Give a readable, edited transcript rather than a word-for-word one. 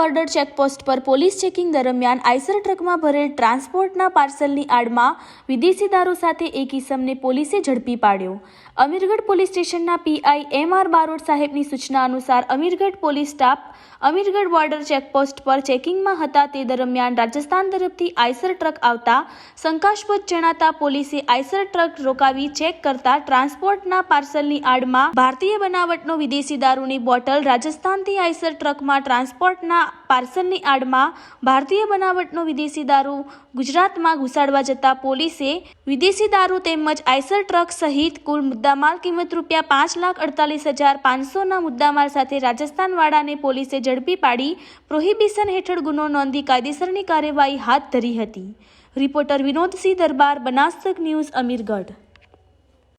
Border checkpost પર police checking દરમિયાન Eicher ટ્રકમાં ભરેલ ટ્રાન્સપોર્ટના પાર્સલની આડમાં વિદેશી દારૂ સાથે એક ઇસમને પોલીસે ઝડપી પાડ્યો। અમીરગઢ પોલીસ સ્ટેશનના પીઆઈ એમ.આર. બારોટ સાહેબની સૂચના અનુસાર Amirgadh police staff Amirgadh border checkpost પર ચેકિંગમાં હતા તે દરમિયાન રાજસ્થાન તરફથી આઈસર ટ્રક આવતા શંકાસ્પદ જણાતા પોલીસે આઈસર ટ્રક રોકાવી ચેક કરતા ટ્રાન્સપોર્ટના પાર્સલની આડમાં ભારતીય બનાવટનો વિદેશી દારૂની બોટલ રાજસ્થાનથી આઈસર ટ્રકમાં ટ્રાન્સપોર્ટના પાર્સલની આડમાં ભારતીય બનાવટનો વિદેશી દારૂ ગુજરાતમાં ઘુસાડવા જતા પોલીસે વિદેશી દારૂ તેમજ આઈસર ટ્રક સહિત કુલ મુદ્દામાલ કિંમત ₹5,48,500ના મુદ્દામાલ સાથે રાજસ્થાનવાળાને પોલીસે ઝડપી પાડી પ્રોહિબિશન હેઠળ ગુનો નોંધી કાયદેસરની કાર્યવાહી હાથ ધરી હતી। રિપોર્ટર વિનોદસિંહ દરબાર, બનાસ તક ન્યૂઝ, અમીરગઢ।